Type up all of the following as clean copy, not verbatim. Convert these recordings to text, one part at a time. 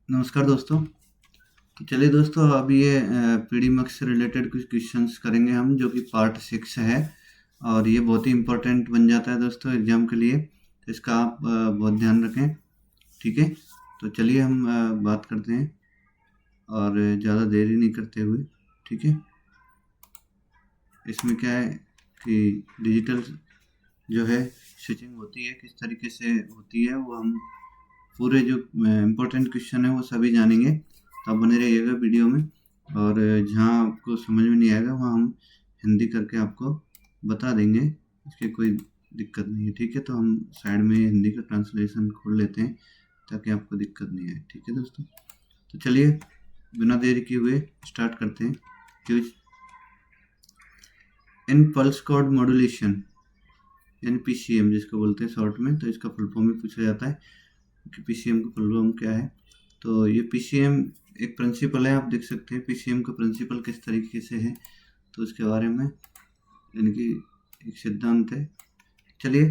नमस्कार दोस्तों। तो चलिए दोस्तों, अब ये पीडीएमएक्स से रिलेटेड कुछ क्वेश्चंस करेंगे हम, जो कि पार्ट 6 है। और ये बहुत ही इम्पोर्टेंट बन जाता है दोस्तों एग्जाम के लिए, तो इसका आप बहुत ध्यान रखें। ठीक है, तो चलिए हम बात करते हैं और ज़्यादा देरी नहीं करते हुए। ठीक है, इसमें क्या है कि डिजिटल जो है स्विचिंग होती है, किस तरीके से होती है, वो हम पूरे जो इम्पोर्टेंट क्वेश्चन है वो सभी जानेंगे। तो आप बने रहिएगा वीडियो में, और जहाँ आपको समझ में नहीं आएगा वहाँ हम हिंदी करके आपको बता देंगे, इसकी कोई दिक्कत नहीं है। ठीक है, तो हम साइड में हिंदी का ट्रांसलेशन खोल लेते हैं ताकि आपको दिक्कत नहीं आए। ठीक है दोस्तों, तो चलिए बिना देरी किए हुए स्टार्ट करते हैं। क्यूज इन पल्स कोड मॉड्यूलेशन, यानी पीसीएम जिसको बोलते हैं शॉर्ट में, तो इसका फुल फॉर्म भी पूछा जाता है कि पीसीएम का फुल फॉर्म क्या है। तो ये पीसीएम एक प्रिंसिपल है, आप देख सकते हैं पीसीएम का प्रिंसिपल किस तरीके से है, तो उसके बारे में यानी कि एक सिद्धांत है। चलिए,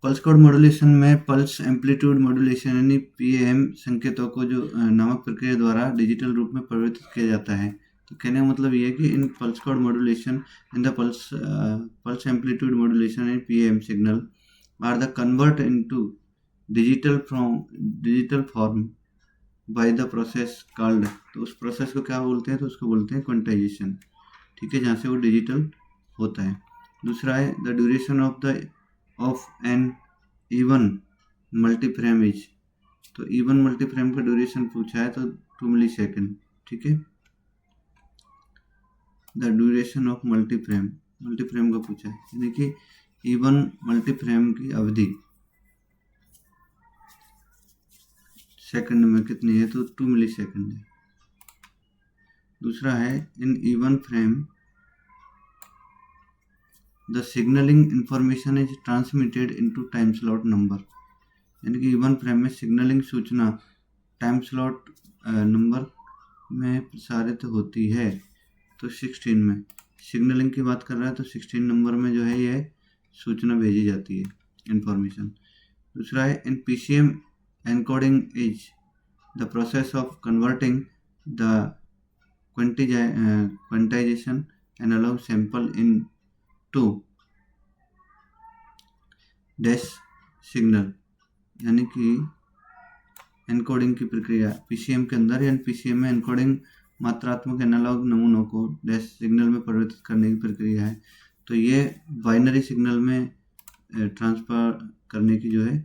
पल्स कोड मॉड्यूलेशन में पल्स एम्पलीट्यूड मॉड्यूलेशन यानी पीएम संकेतों को जो नामक प्रक्रिया द्वारा डिजिटल रूप में परिवर्तित किया जाता है। तो कहने का मतलब ये है कि in pulse code modulation in the pulse amplitude modulation in PM signal are the convert into digital form by the process called. तो उस प्रोसेस को क्या बोलते हैं, तो उसको बोलते हैं क्वांटाइजेशन। ठीक है, जहाँ से वो डिजिटल होता है। दूसरा है the duration of an even multiframe is. तो इवन मल्टीफ्रेम का ड्यूरेशन पूछा है तो 2 मिली सेकेंड। ठीक है, द ड्यूरेशन ऑफ मल्टीफ्रेम का पूछा है, यानी कि इवन मल्टीफ्रेम की अवधि सेकंड में कितनी है, तो 2 मिली सेकेंड है। दूसरा है in even frame the signalling information is transmitted into time slot number, यानी कि इवन फ्रेम में सिग्नलिंग सूचना टाइम स्लॉट नंबर में प्रसारित होती है। तो 16 में सिग्नलिंग की बात कर रहा है, तो 16 नंबर में जो है ये सूचना भेजी जाती है, इंफॉर्मेशन। दूसरा है in PCM encoding is the process of converting the quantisation analogue sample into dash signal, यानी कि एनकोडिंग की प्रक्रिया पीसीएम के अंदर, यानी पीसीएम में एनकोडिंग मात्रात्मक एनालॉग नमूनों को डैश सिग्नल में परिवर्तित करने की प्रक्रिया है। तो ये बाइनरी सिग्नल में ट्रांसफर करने की जो है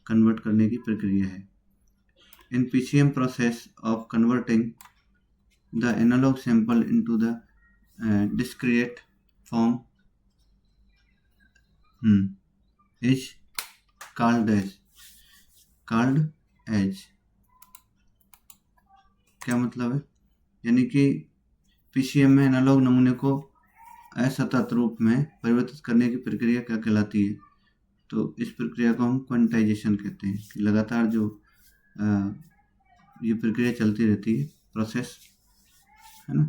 कन्वर्ट करने की प्रक्रिया है। In PCM process of converting the analogue sample into the discrete form is called as. क्या मतलब है, यानी कि पीसीएम में एनालॉग नमूने को असतत रूप में परिवर्तित करने की प्रक्रिया क्या कहलाती है, तो इस प्रक्रिया को हम क्वांटाइजेशन कहते हैं। कि लगातार जो ये प्रक्रिया चलती रहती है, प्रोसेस है ना,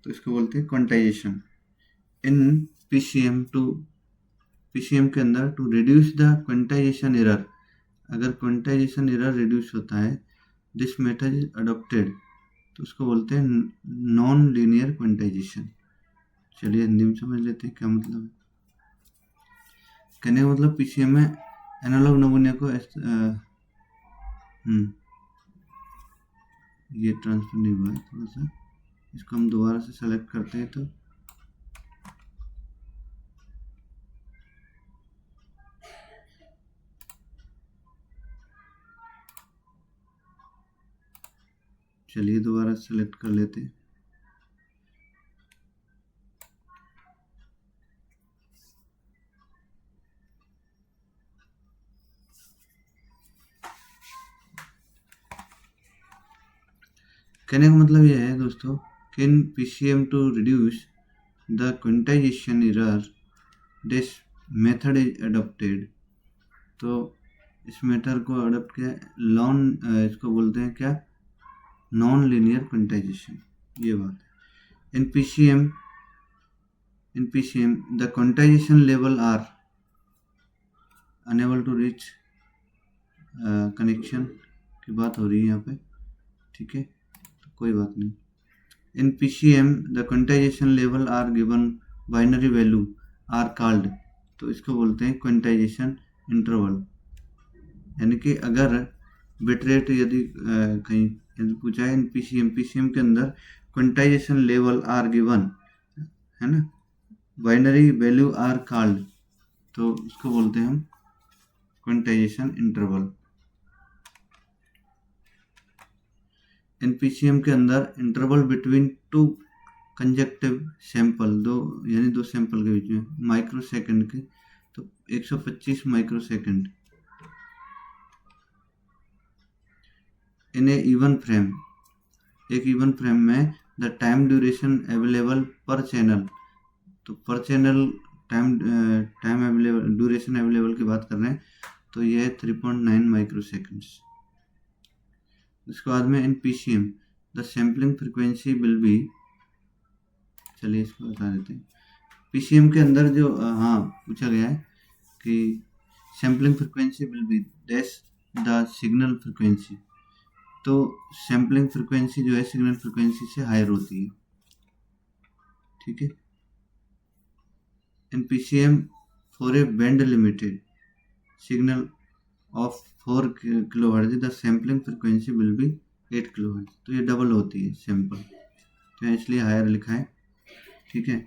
तो इसको बोलते हैं क्वांटाइजेशन। इन पीसीएम के अंदर to reduce the quantization error, अगर क्वांटाइजेशन एरर रिड्यूस होता है, दिस मेथड इज अडॉप्टेड, तो उसको बोलते हैं नॉन लीनियर क्वांटाइजेशन। चलिए हिंदी में समझ लेते हैं क्या मतलब है। कहने का मतलब पीसीएम में एनालॉग नमूने को ये ट्रांसफर नहीं हुआ है, थोड़ा सा इसको हम दोबारा से सेलेक्ट करते हैं। तो चलिए दोबारा सेलेक्ट कर लेते हैं। कहने का मतलब यह है दोस्तों कि in PCM to reduce the quantization error this method is adopted. तो इस मेथड को अडॉप्ट किया इसको बोलते हैं क्या, नॉन लीनियर क्वांटाइजेशन। ये बात है। In PCM the quantization level are enable to reach connection की बात हो रही है यहाँ पे, ठीक है, तो कोई बात नहीं। In PCM the quantization level are given binary value are called, तो इसको बोलते हैं क्वांटाइजेशन इंटरवल। यानी कि अगर बिटरेट यदि कहीं यदि पूछा है इन PCM के अंदर क्वांटाइजेशन लेवल आर गिवन है ना, बाइनरी वैल्यू आर कॉल्ड, तो उसको बोलते हैं हम क्वांटाइजेशन इंटरवल। इन PCM के अंदर interval between two conjunctive sample, दो यानी दो सैंपल के बीच में माइक्रो सेकंड के, तो 125 माइक्रो सेकंड। इन ए इवन फ्रेम, एक इवन फ्रेम में द टाइम ड्यूरेशन अवेलेबल पर चैनल, तो पर channel time available duration available की बात कर रहे हैं, तो ये है 3.9 माइक्रो सेकेंड्स। उसके बाद में इन PCM the sampling frequency will be, चलिए इसको बता देते हैं। PCM के अंदर जो हाँ पूछा गया है कि sampling frequency will be dash the signal frequency, तो सैम्पलिंग फ्रिक्वेंसी जो है सिग्नल फ्रिक्वेंसी से हायर होती है, ठीक है। In PCM for A band limited signal of 4 kilohertz the sampling frequency will be 8 kilohertz, तो ये डबल होती है सैंपल, तो इसलिए हायर लिखा है, ठीक है।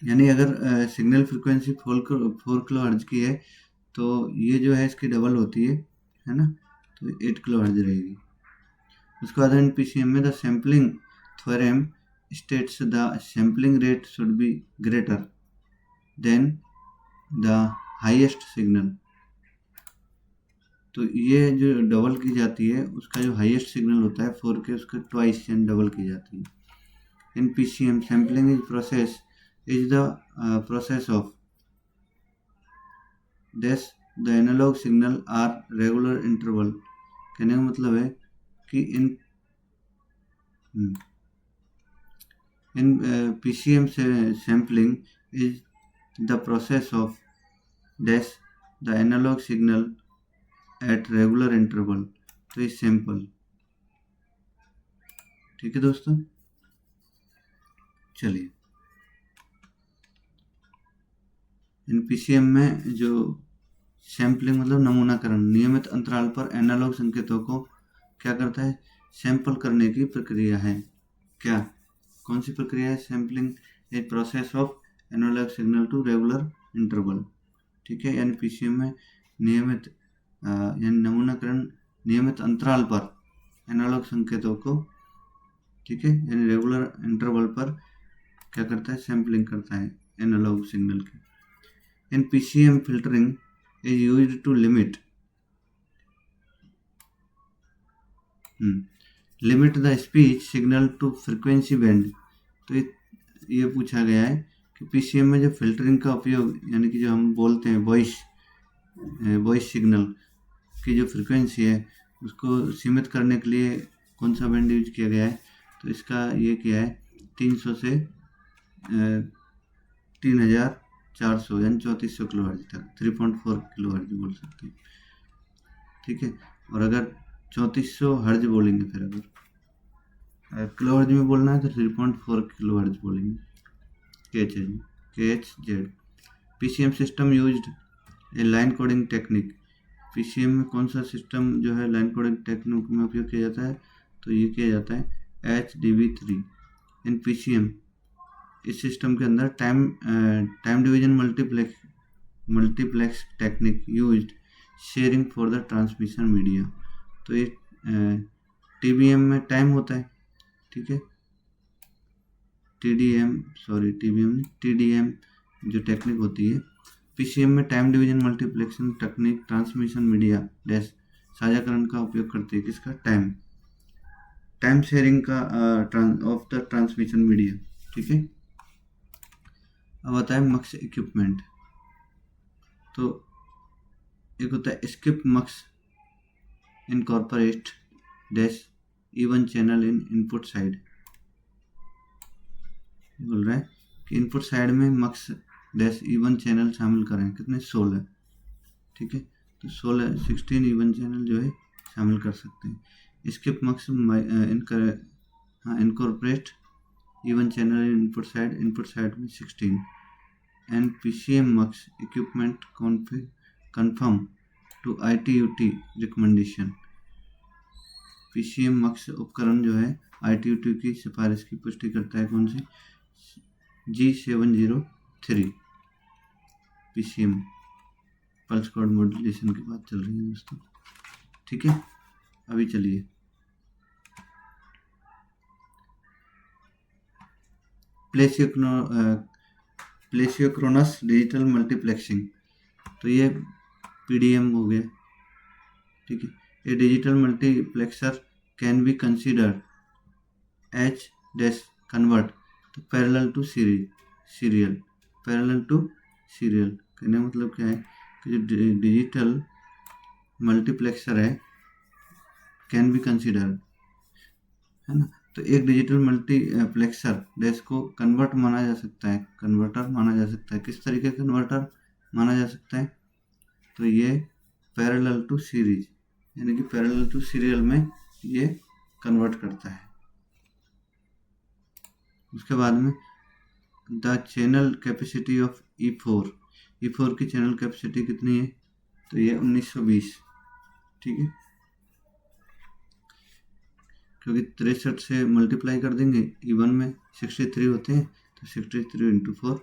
यानी अगर सिग्नल फ्रिक्वेंसी 4 किलोहर्ट्ज की है, तो ये जो है इसकी डबल होती है ना, तो 8 किलोहर्ट्ज रहेगी। उसके बाद इन PCM में the sampling theorem states the sampling rate should be greater than the highest signal, तो ये जो डबल की जाती है उसका जो हाईएस्ट सिग्नल होता है 4 के, उसका ट्वाइस यानी डबल की जाती है। In PCM sampling is the process of this the analogue signal are regular interval, कहने का मतलब है कि इन PCM sampling is the process of dash the analog signal at regular interval, तो इस सैंपल, ठीक है दोस्तों। चलिए इन PCM में जो सैम्पलिंग मतलब नमूनाकरण नियमित अंतराल पर एनालॉग संकेतों को क्या करता है, सैंपल करने की प्रक्रिया है। क्या, कौन सी प्रक्रिया है, sampling a process of analogue signal to regular interval, ठीक है। यानी PCM में नियमित यानी नमूनाकरण नियमित अंतराल पर एनालॉग संकेतों को, ठीक है, यानी रेगुलर इंटरवल पर क्या करता है, सैम्पलिंग करता है एनालॉग सिग्नल की। In PCM filtering is used to limit the speech signal to frequency band, तो ये पूछा गया है कि PCM में जो फिल्टरिंग का उपयोग, यानी कि जो हम बोलते हैं वॉइस सिग्नल की जो फ्रिक्वेंसी है उसको सीमित करने के लिए कौन सा बैंड यूज किया गया है, तो इसका ये किया है 300 से 3400 यानी 3400 किलोहर्ट्ज तक, 3.4 किलोहर्ट्ज बोल सकते हैं, ठीक है। और अगर 3400 हर्ज बोलेंगे, फिर अगर किलोहर्ज में बोलना है तो 3.4 किलोहर्ज बोलेंगे, KHZ। PCM सिस्टम यूज्ड ए लाइन कोडिंग टेक्निक, PCM में कौन सा सिस्टम जो है लाइन कोडिंग टेक्निक में उपयोग किया जाता है, तो ये किया जाता है HDV3। इन PCM इस सिस्टम के अंदर time division multiplex technique used sharing for the transmission media, तो ये TBM में टाइम होता है, ठीक है। TDM जो टेक्निक होती है PCM में time division multiplexing technique transmission media dash साझाकरण का उपयोग करती है, किसका, टाइम शेयरिंग का ऑफ द ट्रांसमिशन मीडिया, ठीक है। अब आता है मक्स इक्विपमेंट, तो एक होता है skip mux incorporate dash even channel in input side, बोल रहा है कि इनपुट साइड में मक्स डैश इवन चैनल शामिल करें, कितने 16, ठीक है। तो 16 इवन चैनल जो है शामिल कर सकते हैं। Skip mux incorporate even channel input side में 16 and PCM mux equipment confirm to ITUT recommendation. PCM mux उपकरण जो है ITUT की सिफारिश की पुष्टि करता है। कौन सी? G703 PCM pulse code modulation की बात चल रही है दोस्तों, ठीक है। अभी चलिए प्लेसियोक्रोनस डिजिटल मल्टीप्लेक्सिंग, तो ये PDM हो गया, ठीक है। ये digital multiplexer can be consider H dash convert तो पैरेलल टू सीरियल कहने का मतलब क्या है कि जो डिजिटल मल्टीप्लेक्सर है कैन बी कंसिडर, है ना। तो एक डिजिटल मल्टीप्लेक्सर डैश को कन्वर्टर माना जा सकता है। किस तरीके का कन्वर्टर माना जा सकता है? तो ये पैरेलल टू सीरीज यानी कि पैरेलल टू सीरियल में ये कन्वर्ट करता है। उसके बाद में the channel capacity of E4 की चैनल कैपेसिटी कितनी है? तो ये 1920, ठीक है, क्योंकि 63 से मल्टीप्लाई कर देंगे। E1 में 63 होते हैं तो 63 इंटू 4।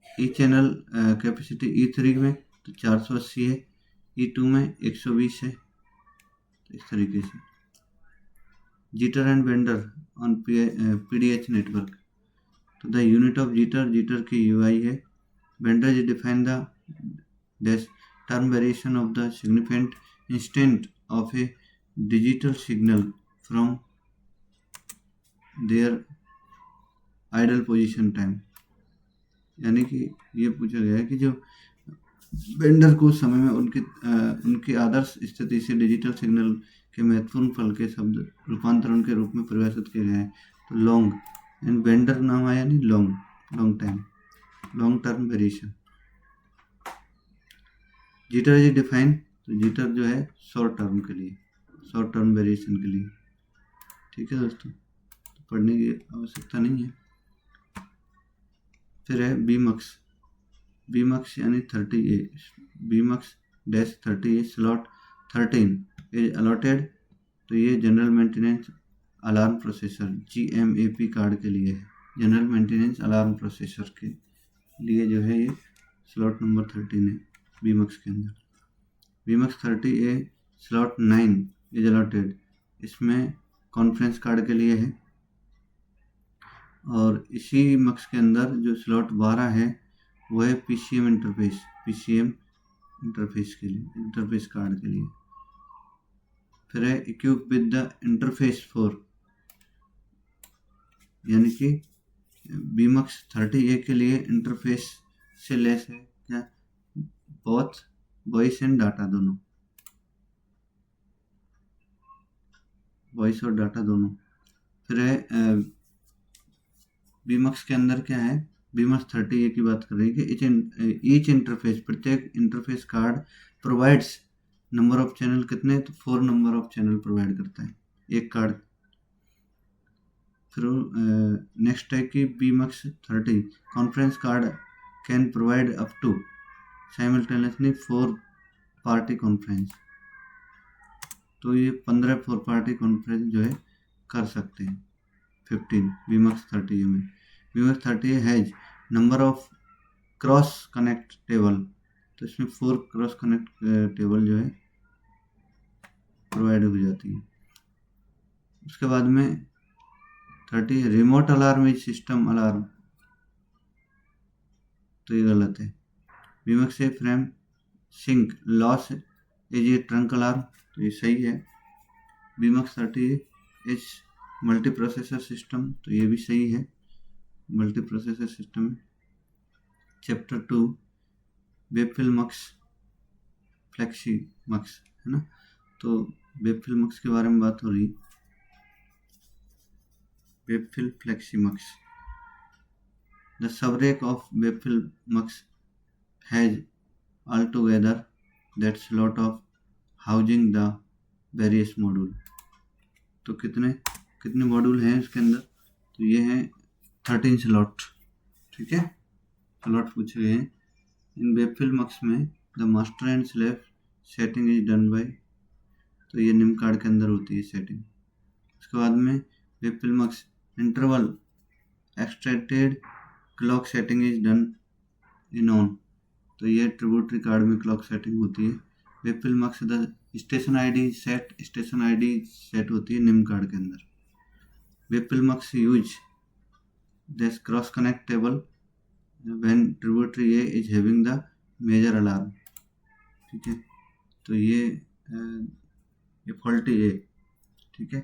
ई चैनल कैपेसिटी E3 में तो 480 है, E2 में 120 है। तो इस तरीके से jitter and wander on PDH network, तो द यूनिट ऑफ जिटर की UI है। Wander is define the dash term variation of the significant instant of a digital signal from their ideal position time, यानी कि ये पूछा गया है कि जो बेंडर को समय में उनकी आदर्श स्थिति से डिजिटल सिग्नल के महत्वपूर्ण पल के शब्द रूपांतरण के रूप में परिभाषित किया गया है। तो लॉन्ग एंड बेंडर नाम आया नहीं, long term variation. Jitter is define, तो जिटर जो है शॉर्ट टर्म वेरिएशन के लिए, ठीक है दोस्तों, तो पढ़ने की आवश्यकता नहीं है। फिर है बीमक्स यानी 30A, B mux dash 30A slot 13 is allotted, तो ये general maintenance alarm processor GMAP card के लिए है। जनरल मेंटेनेंस अलार्म प्रोसेसर के लिए जो है ये स्लॉट नंबर 13 है बीमक्स के अंदर। बीमक्स 30A स्लॉट 9 इज अलॉटेड, इसमें कॉन्फ्रेंस कार्ड के लिए है। और इसी मक्स के अंदर जो स्लॉट 12 है वो है PCM इंटरफेस के लिए, इंटरफेस कार्ड के लिए। फिर है इक्विप विद द इंटरफेस 4, यानी कि बीमक्स 30A के लिए इंटरफेस से लेस है क्या? बोथ वॉइस एंड डाटा दोनों, वॉइस और डाटा दोनों। फिर है बीमक्स के अंदर क्या है, बीमक्स 30A की बात कर रही है कि ईच इंटरफेस, प्रत्येक interface card provides number of channel कितने? तो 4 नंबर ऑफ चैनल प्रोवाइड करता है एक कार्ड। फिर नेक्स्ट है कि बीमक्स 30 conference card can provide up to simultaneously 4 party conference, तो ये 15 4 पार्टी कॉन्फ्रेंस जो है कर सकते हैं 15 बीमक्स 30A में। बीमक्स 30A has number of cross connect table, तो इसमें 4 क्रॉस कनेक्ट टेबल जो है प्रोवाइड हो जाती है। उसके बाद में 30 remote alarm is system alarm, तो ये गलत है। बीमक्स से frame sync loss is a trunk alarm, तो ये सही है। B mux 30A is multi processor system, तो ये भी सही है, multi processor system. Chapter 2 Webfil mux flexi mux, है ना। तो वेबफिल मक्स के बारे में बात हो रही। Webfil flexi mux, the subrack of Webfil mux has altogether that slot of housing the various module। तो कितने मॉड्यूल हैं इसके अंदर? तो ये हैं 13 स्लॉट। ठीक है, स्लॉट पूछे गए हैं। इन वेबफिल मक्स में the master and slave setting is done bye, तो ये निम्न कार्ड के अंदर होती है सेटिंग। उसके बाद में Webfil mux interval extracted clock setting is done in on, तो ये ट्रिब्यूटरी कार्ड में क्लॉक सेटिंग होती है। Webfil mux the station ID set होती है निम्न कार्ड के अंदर। Webfil mux use this cross connect table when tributary A is having the major alarm. ठीक है, तो ये फॉल्टी ए, ठीक है,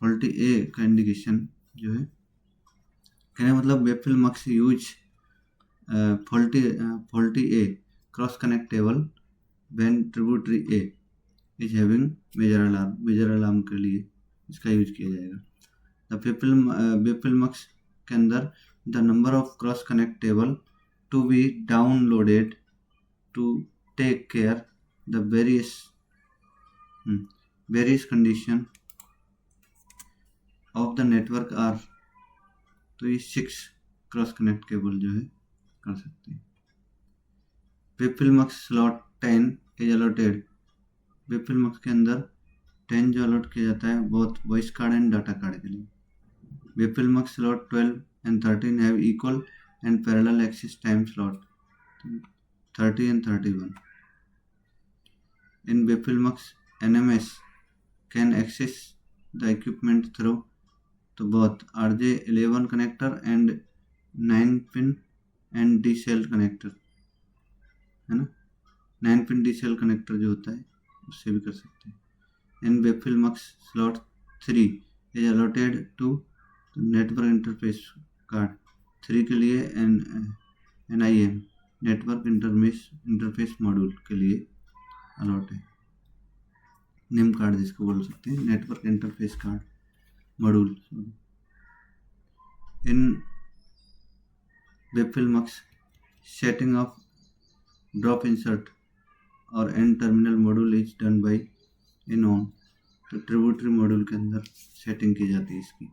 फॉल्टी ए का इंडिकेशन जो है, कहने मतलब Webfil mux use faulty a cross connect table when tributary A is having major alarm के लिए इसका यूज किया जाएगा। द वेबफिल मक्स के अंदर the number of cross connect table to be downloaded to take care the various condition of the network are, तो ये 6 cross connect cable जो है कर सकते हैं। Webfil mux slot 10 is allotted, Webfil मक्स के अंदर 10 जो अलॉट किया जाता है बहुत voice card and data card के लिए। Webfil mux slot 12 and 13 have equal and parallel access time slot 30 and 31। In Webfil mux NMS can access the equipment through, तो बहुत RJ11 connector and 9 pin and D cell connector है ना, 9 pin D cell connector जो होता है उससे भी कर सकते हैं। In Webfil mux slot 3 is allotted to network interface card, 3 के लिए NIM नेटवर्क इंटरफेस मॉड्यूल के लिए अलॉट है। निम कार्ड जिसको बोल सकते हैं, network interface card module. In Webfil mux setting of drop insert or and terminal module is done by in on, तो ट्रिब्यूटरी मॉड्यूल के अंदर सेटिंग की जाती है इसकी।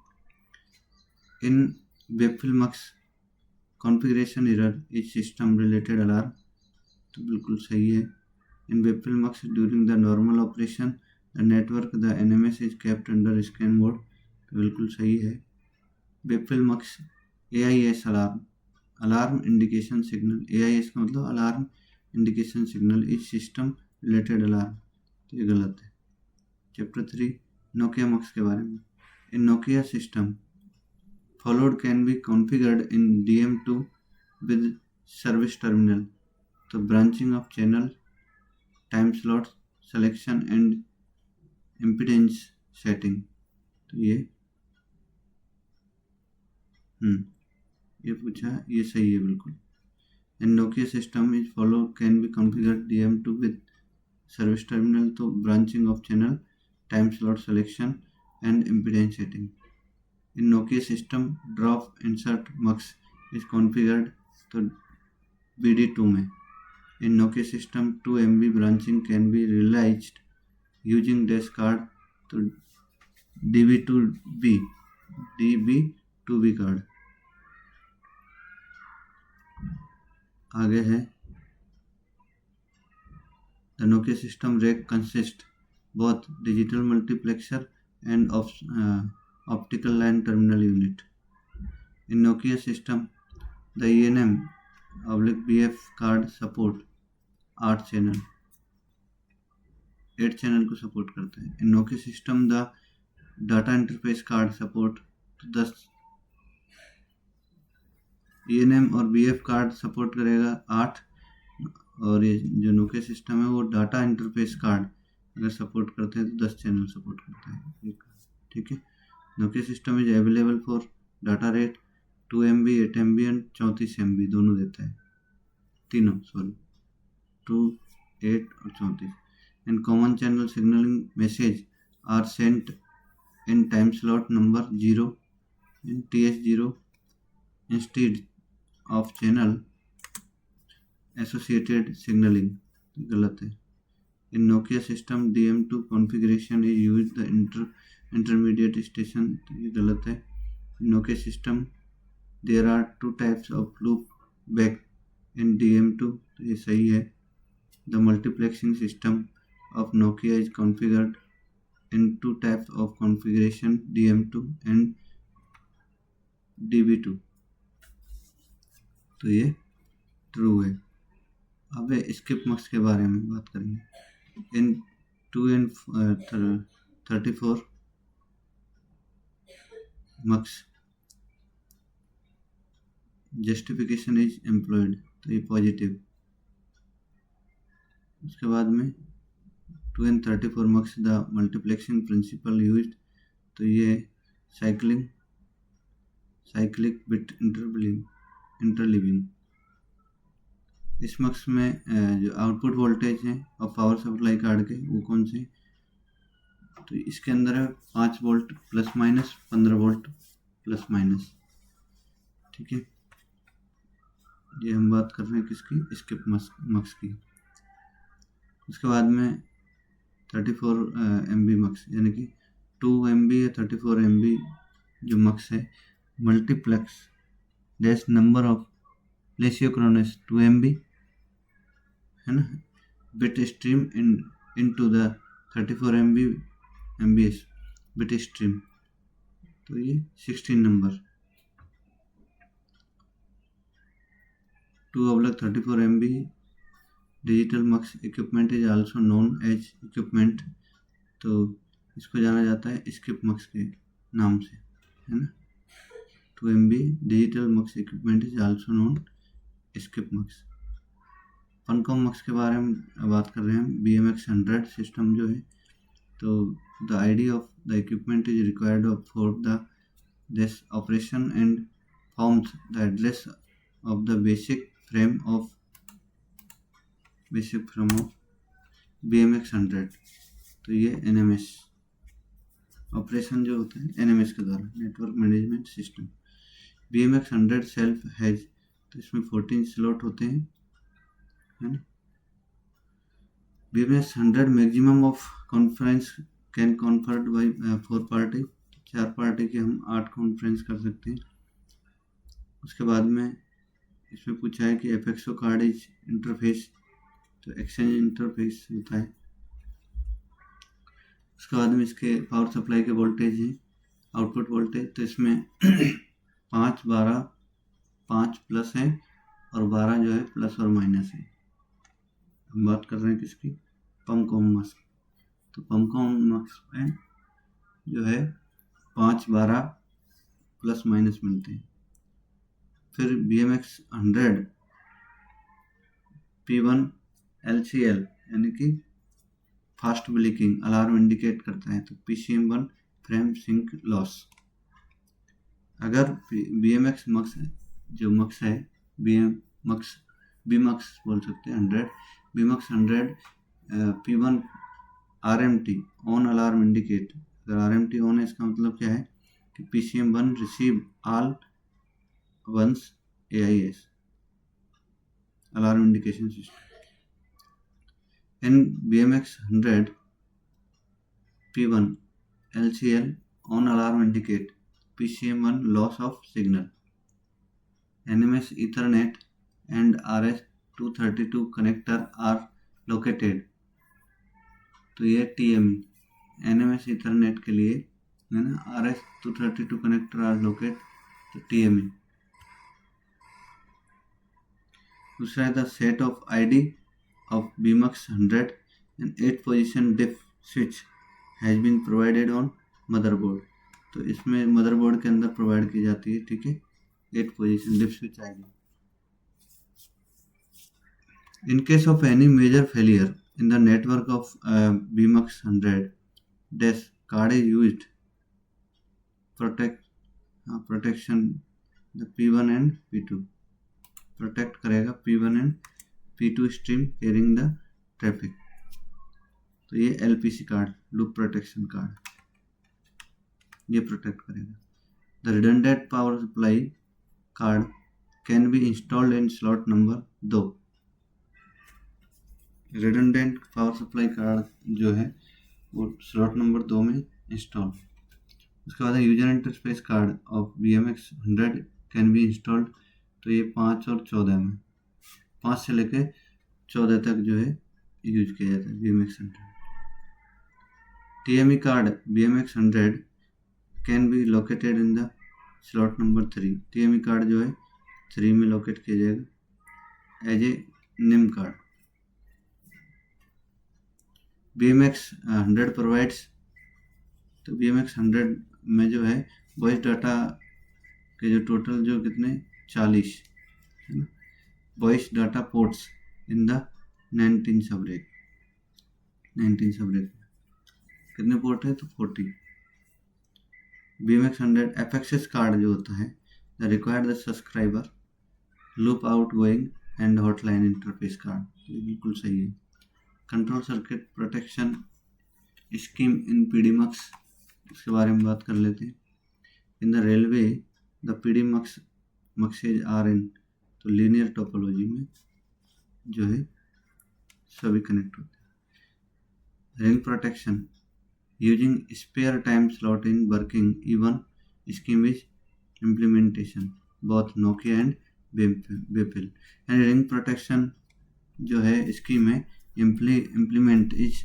In Webfil mux configuration error is system related alarm, तो बिल्कुल सही है। In Webfil mux during the normal operation the network the NMS is kept under scan mode, तो बिल्कुल सही है। Webfil mux AIS alarm indication signal, AIS का मतलब alarm indication signal is system related alarm, तो ये गलत है। चैप्टर 3 नोकिया मक्स के बारे में। In Nokia system followed can be configured in DM2 with service terminal, तो branching of channel time slot selection and impedance setting, तो ये पूछा, ये सही है बिल्कुल। In Nokia system is follow can be configured DM2 with service terminal, तो branching of channel time slot selection and impedance setting. In Nokia system drop insert mux is configured, तो BD2 में। In Nokia system 2 MB branching can be realised using dash card, तो DB2B card. आगे है the Nokia system rack consist both digital multiplexer and optical line terminal unit. In Nokia system the ENM/BF card support 8 channel को support करते हैं। In Nokia system the data interface card support 10 ENM और BF card support करेगा 8, और ये जो Nokia system है वो डाटा इंटरफेस कार्ड अगर सपोर्ट करते हैं तो 10 चैनल सपोर्ट करता है। ठीक है, Nokia system is available for data rate 2 MB 8 MB and 34 MB दोनों देता है, 2, 8 और 34। And common channel signalling message are sent in time slot number 0 in TS0 instead of channel associated signaling, गलत है. In Nokia system DM2 configuration is used the intermediate station, ये गलत है. In Nokia system there are two types of loop back in DM2, तो ये सही है. The multiplexing system of Nokia is configured in two types of configuration, DM2 and DB2, तो ये true है. अब स्किप मक्स के बारे में बात करेंगे. In 2 and 34 mux justification is employed, तो ये पॉजिटिव. उसके बाद में 2 and 34 mux the multiplexing principle used, तो ये साइक्लिक बिट इंटरलीविंग. इस मक्स में जो आउटपुट वोल्टेज है और पावर सप्लाई कार्ड के वो कौन से, तो इसके अंदर है 5 volt plus minus, 15 volt plus minus. ठीक है, ये हम बात कर रहे हैं किसकी, स्किप मक्स की. उसके बाद में 34 MB मक्स, यानी कि 2 MB या 34 MB जो मक्स है, multiplex dash number of plesiochronous 2 MB है ना, bit stream into the 34 MBs bit stream, तो ये 16 number. 2/34 MB digital mux equipment is also known as equipment, तो इसको जाना जाता है स्किप मक्स के नाम से, है ना. 2 MB digital mux equipment is also known skip mux. पनकॉम मक्स के बारे में बात कर रहे हैं. BMX100 सिस्टम जो है, तो the ID of the equipment is required for the this operation and forms the address of the basic frame of BMX100, तो ये NMS ऑपरेशन जो होता है NMS के द्वारा, network management system. BMX100 self has, तो इसमें 14 स्लॉट होते हैं, है ना. BMX100 maximum of conference can conferred by 4 party, 4 party के हम 8 कॉन्फ्रेंस कर सकते हैं. उसके बाद में इसमें पूछा है कि FXO कार्ड इज इंटरफेस, तो एक्सचेंज इंटरफेस होता है. उसके बाद में इसके पावर सप्लाई के वोल्टेज है, आउटपुट वोल्टेज, तो इसमें 5, 12, 5 प्लस है और 12 जो है प्लस और माइनस है. हम बात कर रहे हैं किसकी, पमकॉम मक्स. तो पमकॉम मक्स में जो है 5, 12 प्लस माइनस मिलते हैं. फिर BMX100 P1 LCL यानी कि फास्ट ब्लिकिंग अलार्म इंडिकेट करता है, तो PCM1 फ्रेम सिंक लॉस. अगर BMX मक्स जो मक्स है, BMX बोल सकते हैं 100, BMX100 P1 RMT on alarm indicate. अगर RMT ऑन है, इसका मतलब क्या है कि PCM1 receive all ones AIS alarm indication system. In BMX100 P1 LCL on alarm indicate PCM1 loss of signal. NMS Ethernet and RS-232 connector are located, तो ये TME NMS Ethernet के लिए है ना, RS-232 connector are located, तो TME. दूसरा है the set of ID of BMX100 and 8 position diff switch has been provided on motherboard, तो इसमें मदरबोर्ड के अंदर प्रोवाइड की जाती है. ठीक है, 8 पोजीशन डिफ स्विच आएगी. In case of any major failure in the network of BMX100 dash card is used protection the P1 and P2, protect करेगा P1 and P2 stream carrying the traffic, तो ये LPC card, loop protection card, ये protect करेगा. The redundant power supply card can be installed in slot number 2। Redundant power supply card जो है वो slot number 2 में install. उसके बाद user interface card of BMX 100 can be installed, तो ये 5 और 14 में, 5 से लेके 14 तक जो है यूज किया जाता है BMX 100। TME card BMX 100 can be located in the slot number 3। TME card जो है 3 में लोकेट किया जाएगा एज ए निम कार्ड। BMX 100 प्रोवाइड्स, तो BMX 100 में जो है वॉइस डाटा के जो टोटल जो कितने 40 है ना voice data ports in the 19 सबरेक। 19 सबरेक कितने पोर्ट है तो 40। BMX 100 FXS कार्ड जो होता है the required the subscriber loop outgoing and hotline interface card, ये बिल्कुल सही है। Control circuit protection scheme in PDMux, इसके बारे में बात कर लेते हैं। In the railway the PDMux are in, तो लीनियर टोपोलॉजी में जो है सभी कनेक्ट होते हैं। Ring protection using spare time slot in working even scheme is implementation both Nokia and बेपिल। एंड रिंग प्रोटेक्शन जो है स्कीम है इम्प्लीमेंट इज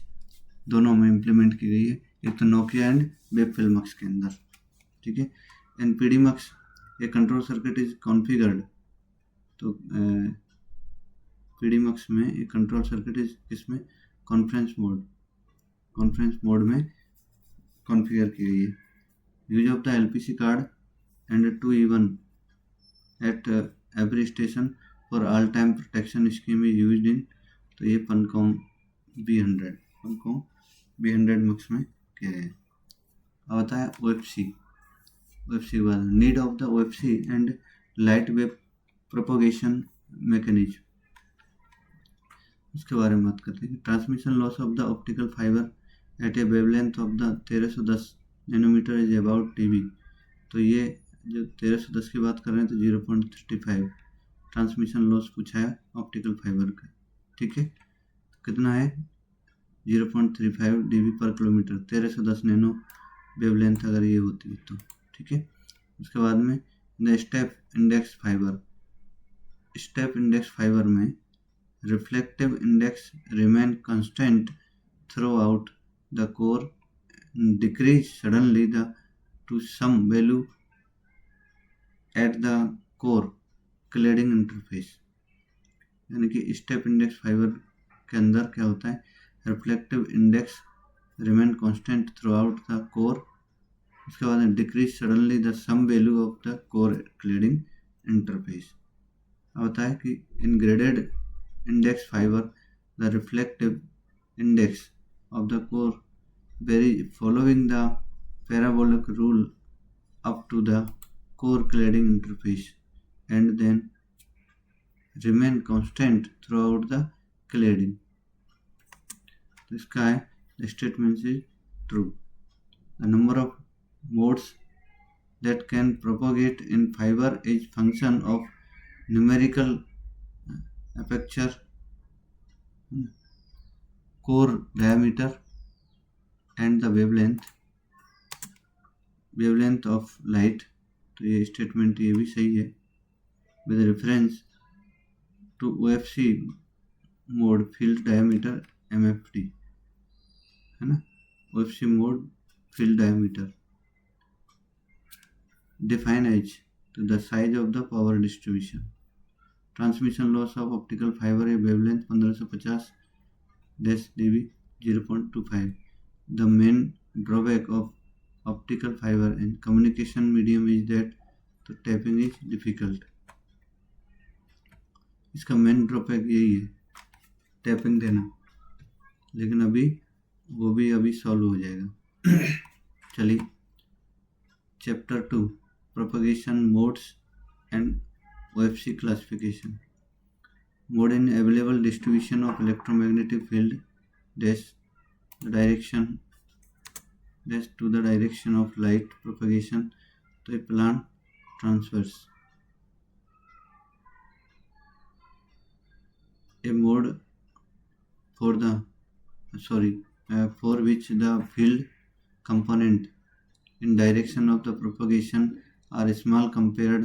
दोनों में इम्प्लीमेंट की गई है, एक तो नोकिया एंड बेपिल के अंदर, ठीक है। And PDMux A control circuit is configured, तो PDMux में एक कंट्रोल सर्किट इज इसमें कॉन्फ्रेंस मोड में कॉन्फ़िगर की गई है। Use of the LPC card and 2 even at every station for all time protection scheme is used in, तो ये Funcom B100 MUX में किया है। अब आता है OFC के बाद need of the OFC and light wave propagation mechanism, उसके बारे में बात करते हैं। Transmission loss of the optical fibre at a wavelength of the 1310 nanometre is about dB, तो ये जो 1310 की बात कर रहे हैं तो 0.35 ट्रांसमिशन लॉस पूछा है ऑप्टिकल फाइबर का, ठीक है। कितना है 0.35 dB पर किलोमीटर, 1310 नैनो वेवलेंथ अगर ये होती है तो, ठीक है। उसके बाद में द स्टेप इंडेक्स फाइबर में reflective index remain constant throughout the core, decrease suddenly the to some value at the core cladding interface. यानी कि स्टेप इंडेक्स फाइबर के अंदर क्या होता है, reflective index remain constant throughout the core, उसके बाद decrease suddenly the sum value of the core cladding interface. अब होता है कि in graded index fiber the reflective index of the core very following the parabolic rule up to the core cladding interface and then remain constant throughout the cladding. This guy the statement is true. The number of modes that can propagate in fiber is function of numerical aperture, core diameter and the wavelength of light, तो ये statement ये भी सही है। With reference to OFC mode field diameter MFD, है ना, OFC mode field diameter define as तो the size of the power distribution. Transmission loss of optical fiber a wavelength 1550 dB 0.25। The main drawback of optical fiber in communication medium is that तो tapping is difficult. इसका main drawback यही है tapping देना, लेकिन अभी solve हो जाएगा। चलिए chapter 2 propagation modes and OFC classification. Mode in available distribution of electromagnetic field to the direction of light propagation, तो plan transverse for which the field component in direction of the propagation are small compared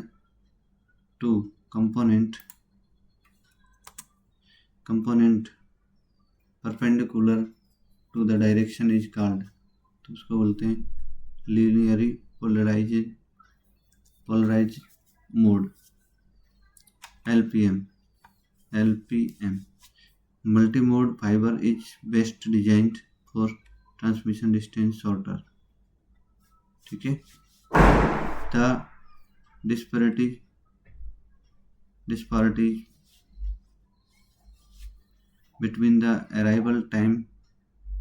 to component perpendicular to the direction is called, तो उसको बोलते हैं linearly polarized mode, LPM. Multimode fiber is best designed for transmission distance shorter. ठीक है. The disparity between the arrival time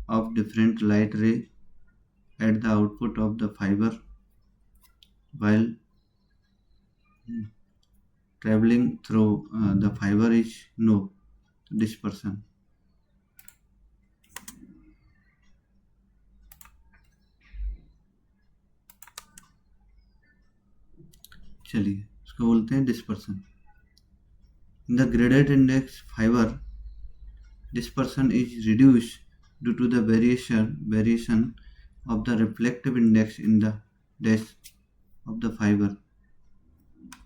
of different light ray at the output of the fiber while traveling through the fiber is no dispersion. चलिए इसको बोलते हैं dispersion. In the graded index fiber, dispersion is reduced due to the variation of the reflective index in the dash of the fiber.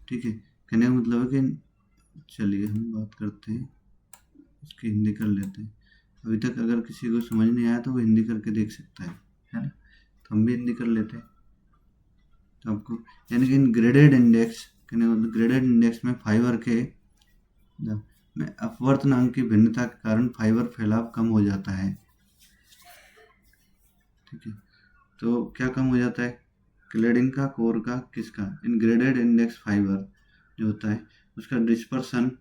ठीक है, कहने का मतलब है कि चलिए हम बात करते हैं, इसकी हिंदी कर लेते हैं. अभी तक अगर किसी को समझ नहीं आया तो वो हिंदी करके देख सकता है ना. तो हम भी हिंदी कर लेते हैं. तो आपको यानी कि इन ग्रेडेड इंडेक्स, कहने का मतलब ग्रेडेड इंडेक्स में फाइबर के में अपवर्तनांक की भिन्नता के कारण फाइबर फैलाव कम हो जाता है. ठीक है, तो क्या कम हो जाता है? क्लेडिंग का, कोर का, किसका? इन ग्रेडेड इंडेक्स फाइबर जो होता है उसका dispersion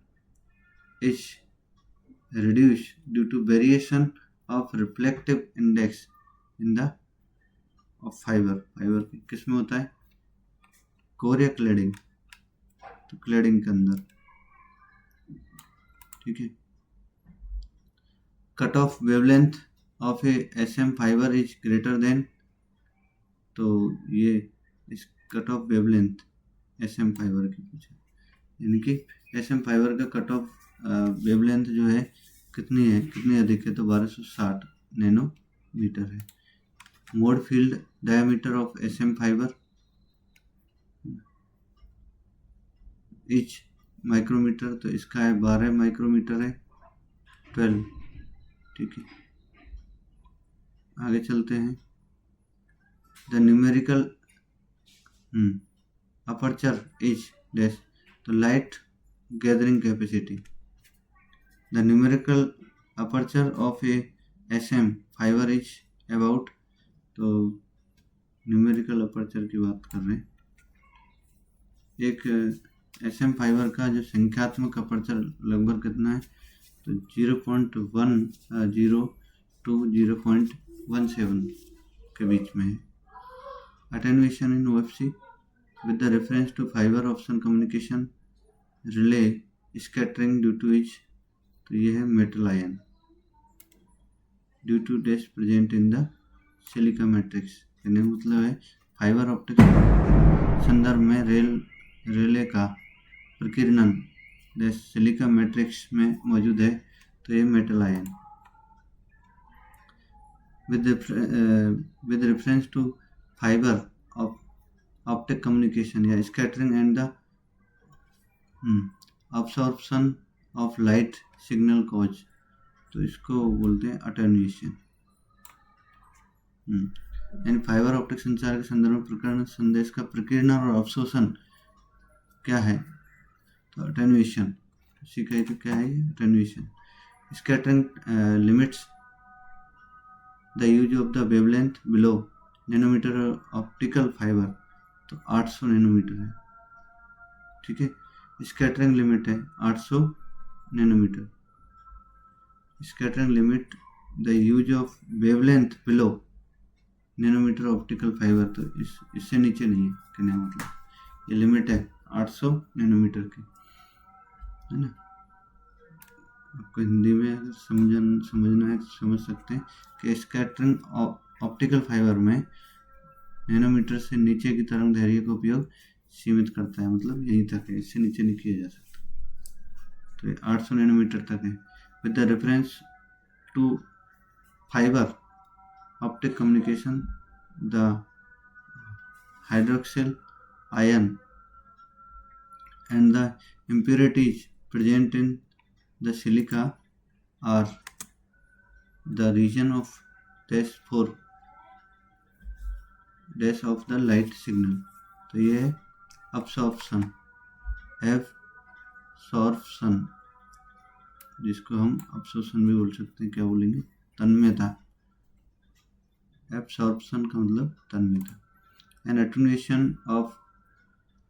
is reduce due to variation of reflective index in the of fibre किस में होता है? कोर या क्लेडिंग? तो क्लेडिंग के अंदर. ठीक है. Cut off wavelength of a SM fibre is greater than, तो ये इस cut off wavelength SM fibre की पूछे, यानी कि SM फाइबर का कट ऑफ वेवलेंथ जो है कितनी अधिक है? तो 1260 नैनोमीटर है. Mode field diameter of SM fibre is micrometre, तो इसका है 12 माइक्रोमीटर है, 12. ठीक है, आगे चलते हैं. The numerical aperture is dash, तो light gathering capacity. The numerical aperture of a SM fibre is about, तो न्यूमेरिकल अपर्चर की बात कर रहे हैं. एक SM फाइबर का जो संख्यात्मक अपर्चर लगभग कितना है? तो 0.10 to 0.17 के बीच में है. Attenuation in OFC with the reference to fibre option communication Rayleigh scattering due to each, तो ये है metal ion due to dash present in the silica matrix. कहने का मतलब है फाइबर ऑप्टिक संदर्भ में रेले का प्रकीर्णन सिलिका मैट्रिक्स में मौजूद है, तो ये metal ion. with reference to fiber of optic communication या scattering and the absorption of light signal cause, तो इसको बोलते हैं अटेन्यूएशन. यानी फाइबर ऑप्टिक संचार के संदर्भ में प्रकरण संदेश का प्रकीर्णन और अवशोषण क्या है? तो अटेन्यूएशन. इसी का तो क्या है? Attenuation. Scattering limits the use of the wavelength below nanometre optical fibre, तो 800 नैनोमीटर है. ठीक है, स्कैटरिंग लिमिट है 800 nanometre. Scattering limit the use of wavelength below nanometre optical fibre, तो इससे नीचे नहीं है. कहने का मतलब ये लिमिट है 800 नैनोमीटर की, है ना. आपको हिंदी में अगर समझना है तो समझ सकते हैं कि स्कैटरिंग ऑप्टिकल फाइबर में नैनोमीटर से नीचे की तरंग दैर्घ्य का उपयोग सीमित करता है, मतलब यहीं तक है, इससे नीचे नहीं किया जा सकता. तो ये 800 नैनोमीटर तक है. With the reference to to fiber optic communication, the hydroxyl ion and the impurities present in the silica are the region of dash for dash of the light signal. तो ये है absorption, absorption, जिसको हम absorption भी बोल सकते हैं. क्या बोलेंगे? तन्मयता. absorption का मतलब तन्मयता. An attenuation of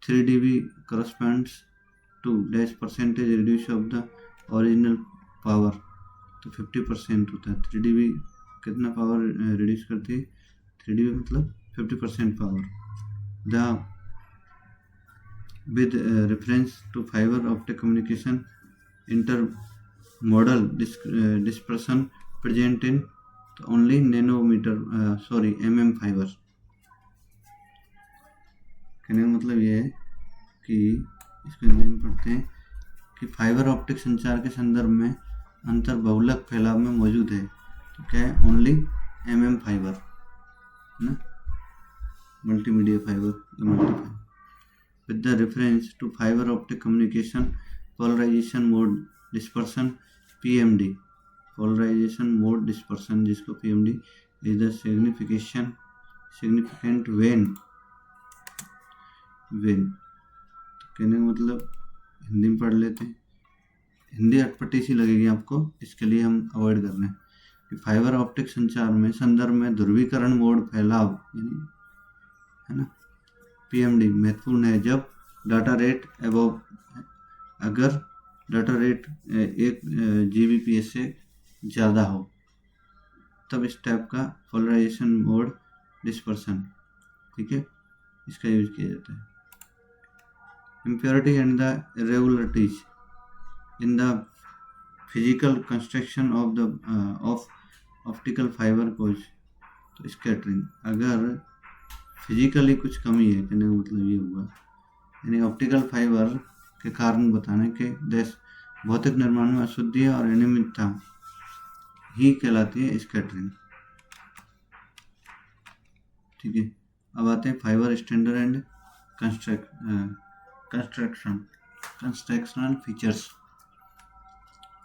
3 dB corresponds to dash percentage reduction of the original power. तो 50% होता है. 3 dB कितना पावर रिड्यूस करती है? 3 dB मतलब 50% power. The with reference to fiber optic communication intermodal dispersion present in only nanometer mm fiber. कहने का मतलब ये है कि इसको हिंदी में पढ़ते हैं कि फाइबर ऑप्टिक संचार के संदर्भ में अंतर बहुलक फैलाव में मौजूद है. तो क्या है? ओनली mm फाइबर ना, मल्टीमीडिया फाइबर या मल्टीफाइबर. With the reference to fiber optic communication polarization mode dispersion PMD, polarization mode dispersion जिसको PMD is the significant when कहने का मतलब हिंदी में पढ़ लेते हैं. हिंदी अटपटी सी लगेगी आपको, इसके लिए हम अवॉइड कर रहे हैं कि फाइबर ऑप्टिक संचार में संदर्भ में ध्रुवीकरण मोड फैलाव यानी है ना पीएमडी महत्वपूर्ण है जब डाटा रेट अबव, अगर डाटा रेट 1 Gbps से ज़्यादा हो तब इस टाइप का पोलराइजेशन मोड डिस्पर्सन, ठीक है, इसका यूज किया जाता है. impurity and the irregularities in the physical construction of the of optical fiber cause तो स्कैटरिंग. अगर फिजिकली कुछ कमी है कहने का मतलब ये हुआ, यानी ऑप्टिकल फाइबर के कारण बताने के देश भौतिक निर्माण में अशुद्धि और अनियमितता ही कहलाती है स्कैटरिंग. ठीक है. अब आते हैं fibre standard and constructional features.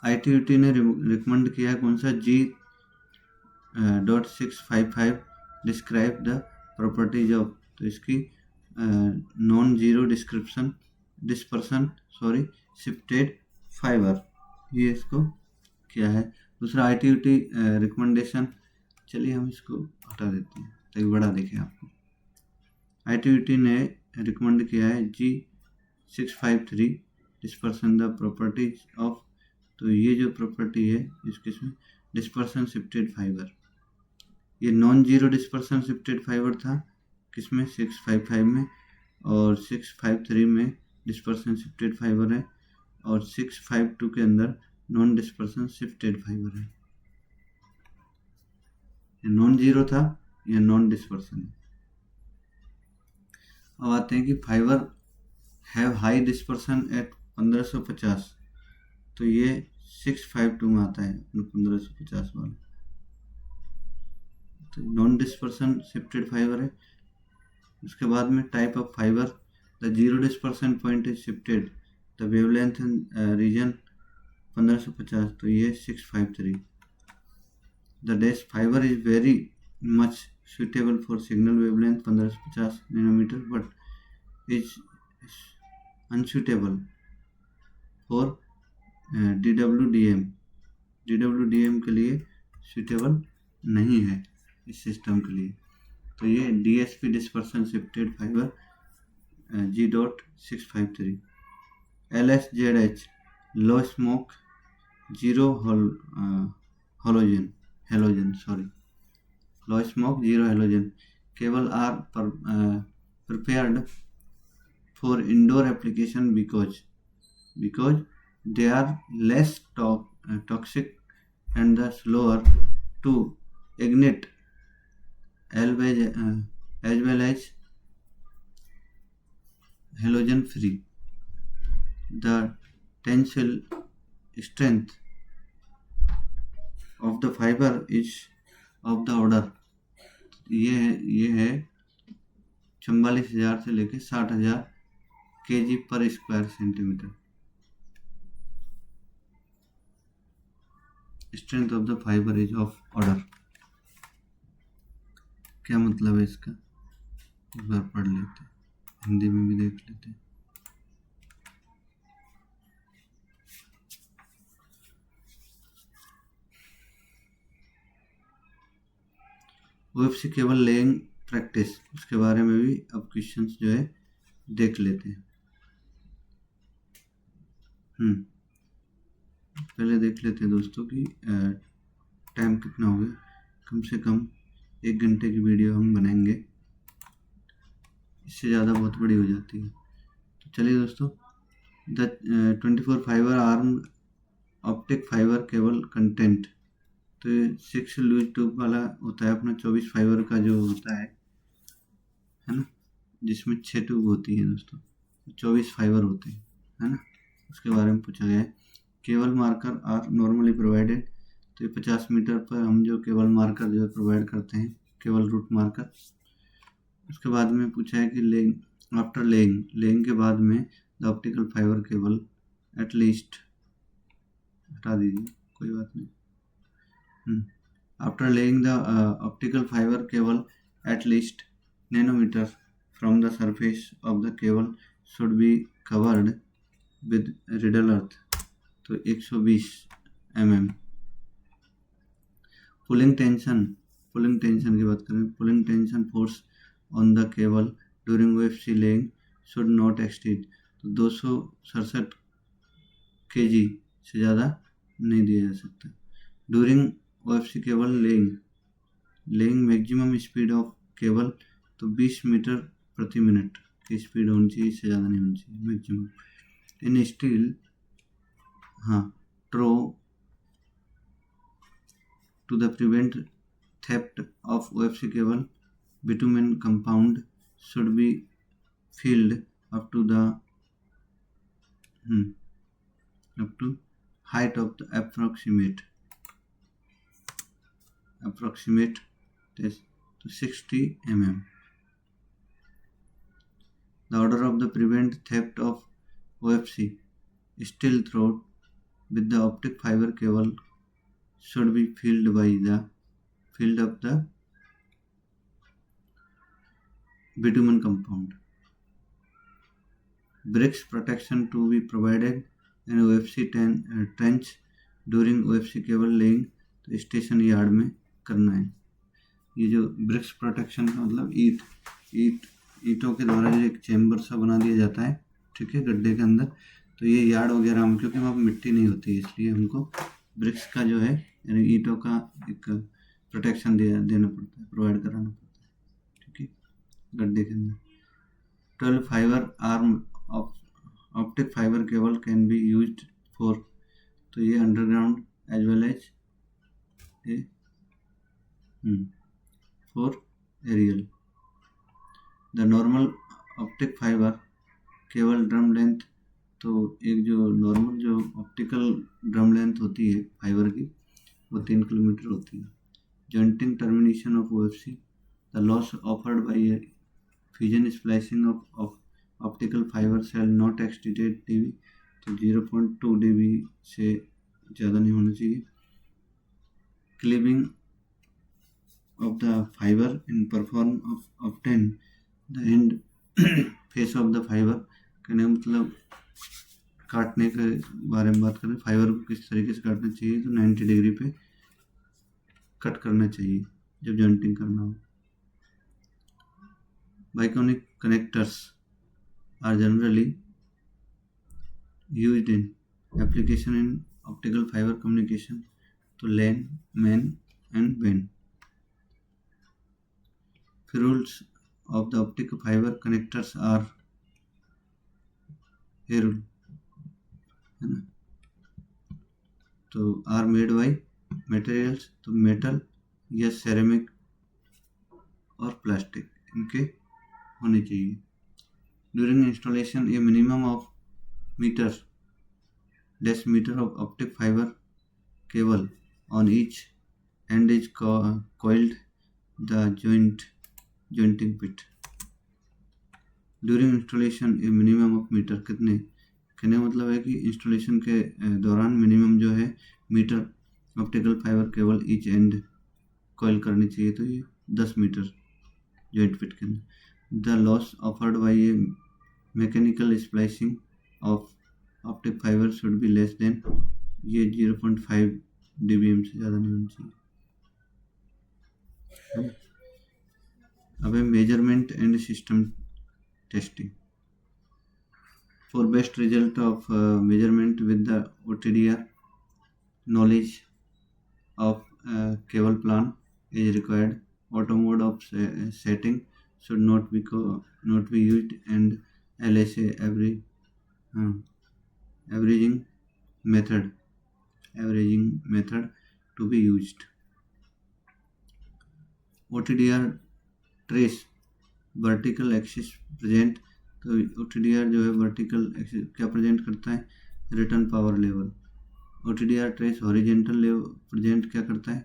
ITUT ने रिकमेंड किया है कौन सा? G.655 describe the properties of. तो इसकी non zero dispersion shifted fibre, ये इसको क्या है. दूसरा ITUT रिकमेंडेशन, चलिए हम इसको हटा देते हैं ताकि बड़ा दिखे आपको. ITUT ने रिकमेंड किया है G653 dispersion the properties of. तो ये जो प्रॉपर्टी है इसके इसमें डिस्पर्सन शिफ्टेड फाइबर, ये non zero dispersion shifted fibre था किसमें? 655 में, और 653 में डिस्पर्सन शिफ्टेड फाइबर है, और 652 के अंदर नॉन डिस्पर्सन शिफ्टेड फाइबर है. ये नॉन जीरो था, या नॉन डिस्पर्सन. अब आते हैं कि fibre have high dispersion at 1550. तो ये 652 में आता है 1550 वाला. तो नॉन डिस्पर्सन शिफ्टेड फाइबर है. उसके बाद में type of fibre, the zero dispersion point is shifted, the wavelength region 1550. तो ये 653. The dash fibre is very much suitable for signal wavelength 1550 nanometer but is unsuitable for DWDM. DWDM के लिए suitable नहीं है इस सिस्टम के लिए. तो ये DSP dispersion shifted fiber G.653. LSZH low smoke zero halogen low smoke zero halogen cable are prepared for indoor application because they are less toxic and the slower to ignite as well as halogen free. The tensile strength of the fibre is of the order, ये है 44,000 से लेके 60,000 kg पर square centimetre. Strength of the fibre is of order, क्या मतलब है इसका, एक बार पढ़ लेते हैं, हिंदी में भी देख लेते हैं। ओएफसी केबल लेइंग प्रैक्टिस, उसके बारे में भी अब क्वेश्चंस जो है देख लेते हैं। पहले देख लेते हैं दोस्तों कि टाइम कितना हो गया। कम से कम 1 घंटे की वीडियो हम बनाएंगे, इससे ज़्यादा बहुत बड़ी हो जाती है। तो चलिए दोस्तों, the 24 fibre arm optic fibre cable content, तो ये 6 लूज ट्यूब वाला होता है अपना, 24 फाइबर का जो होता है ना, जिसमें 6 ट्यूब होती है दोस्तों, 24 फाइबर होते हैं, है ना। उसके बारे में पूछा गया है। Cable marker are normally provided, तो ये 50 मीटर पर हम जो केबल मार्कर जो है प्रोवाइड करते हैं, केबल रूट मार्कर। उसके बाद में पूछा है कि लेइंग, आफ्टर लेइंग के बाद में the optical fibre cable at least, हटा दीजिए कोई बात नहीं। After laying the optical fibre cable at least nanometer from the surface of the cable should be covered with riddle earth, तो 120 mm। पुलिंग टेंशन की बात करें, pulling tension force on the cable during OFC laying should not exceed, तो 267 kg से ज़्यादा नहीं दिया जा सकता। During OFC cable laying maximum speed of cable, तो 20 मीटर प्रति मिनट की स्पीड होनी चाहिए, इससे ज़्यादा नहीं होनी चाहिए मैक्सिमम। इन स्टील, ट्रो to the prevent theft of OFC cable, bitumen compound should be filled up to the height of the approximate test to 60 mm. The order of the prevent theft of OFC steel throat with the optic fiber cable should be filled up the bitumen compound. Bricks protection to be provided in OFC trench during OFC cable laying, तो station yard में करना है। ये जो BRICS protection का मतलब ईंटों के द्वारा जो एक चेम्बर सा बना दिया जाता है, ठीक है, गड्ढे के अंदर, तो ये यार्ड वगैरह में, क्योंकि वहाँ मिट्टी नहीं होती है, इसलिए हमको ब्रिक्स का जो है यानी ईंटों का एक प्रोटेक्शन देना पड़ता है, प्रोवाइड कराना पड़ता है, ठीक है, गड्ढे के अंदर। 12 fibre arm optic fibre cable can be used for, तो ये underground as well as for aerial. The normal optic fibre cable drum length, तो एक जो नॉर्मल जो ऑप्टिकल ड्रम लेंथ होती है फाइबर की, वो 3 किलोमीटर होती है। Jointing termination of OFC, the loss offered by fusion splicing of optical fiber shall not exceeded dB, तो 0.2 dB से ज़्यादा नहीं होना चाहिए। Cleaving of the fiber in perform obtain the end face of the fiber, कहने मतलब काटने के बारे में बात करें, फाइबर को किस तरीके से काटना चाहिए, तो 90 डिग्री पे कट करना चाहिए जब जॉइंटिंग करना हो। Biconic connectors are generally used in application in optical fiber communication, तो लैन, मैन एंड वेन। Rules of the optical fiber connectors are rule, है ना, तो आर मेड बाई मटेरियल्स, तो मेटल या सेरेमिक और प्लास्टिक इनके होने चाहिए। During installation a minimum of meter of optic fibre cable on each end is coiled the jointing pit. During installation a minimum of meter कितने कहने का मतलब है कि इंस्टॉलेशन के दौरान मिनिमम जो है metre optical fibre cable each end coil करनी चाहिए, तो ये 10 मीटर जॉइंट फिट के अंदर। The loss offered by A mechanical splicing of optic fibre should be less than, ये 0.5 dBm से ज़्यादा नहीं होनी चाहिए। अब है measurement and system testing. For best result of measurement with the OTDR, knowledge of cable plan is required. Auto mode of setting should not be used, and LSA averaging method to be used. OTDR trace vertical axis present, तो OTDR जो है vertical axis क्या present करता है, return power level. OTDR trace horizontal level present क्या करता है,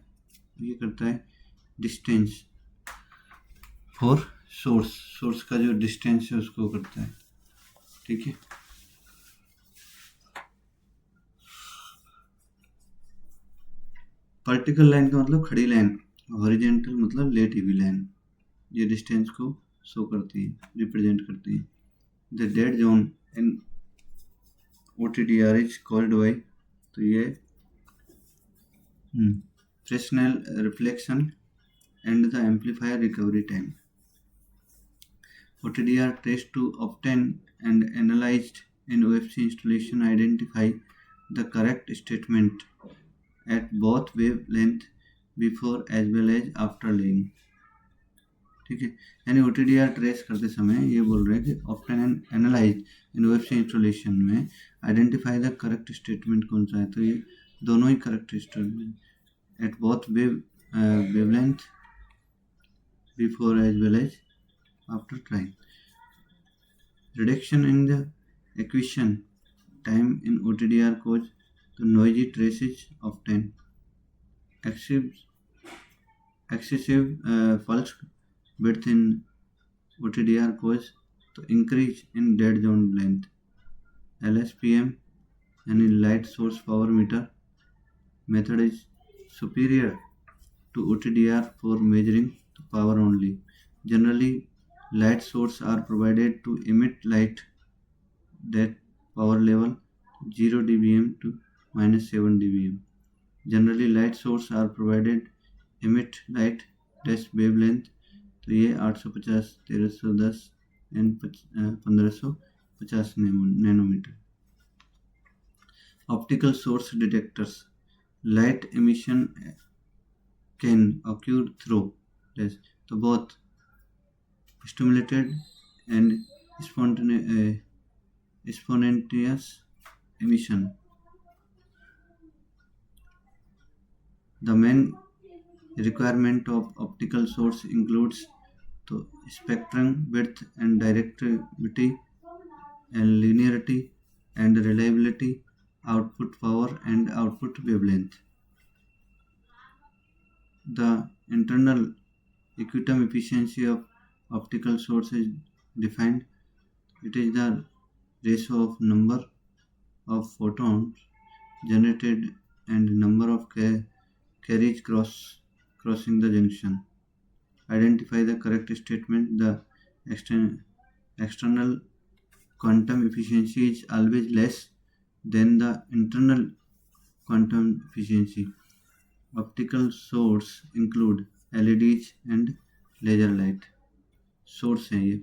ये करता है डिस्टेंस फॉर सोर्स का जो डिस्टेंस है उसको करता है, ठीक है। वर्टिकल लाइन का मतलब खड़ी लाइन, हॉरिजेंटल मतलब लेट ईवी लाइन, ये डिस्टेंस को शो करती है, रिप्रेजेंट करती है। The dead zone in OTDR is called by, तो ये Fresnel reflection and the amplifier recovery time. OTDR trace to obtain and analyzed in OFC installation identify the correct statement at both wavelength before as well as after laying, ठीक है। यानी OTDR trace करते समय ये बोल रहे हैं कि obtain and analyze in OFC installation में आइडेंटिफाई द करेक्ट स्टेटमेंट कौन सा है, तो ये दोनों ही correct statement at both wavelength before as well as after trying. Reduction in the acquisition time in OTDR causes, तो noisy traces obtain, excessive pulse width in OTDR cause तो increase in dead zone length। LSPM यानी light source power meter method is superior to OTDR for measuring the power only. Generally, light source are provided to emit light that power level 0 dBm to -7 dBm. Generally, light source are provided emit light dash wavelength, तो ये 850, 1310 एंड 1550 nanometer. Optical source detectors, light emission can occur through तो both stimulated and spontaneous emission. The main requirement of optical source includes तो spectrum width and directivity and linearity and reliability, output power and output wavelength. The internal equitum efficiency of optical source is defined. It is the ratio of number of photons generated and number of carriage crossing the junction. Identify the correct statement. The external quantum efficiency is always less than the internal quantum efficiency. Optical source include LEDs and laser light. Source है ये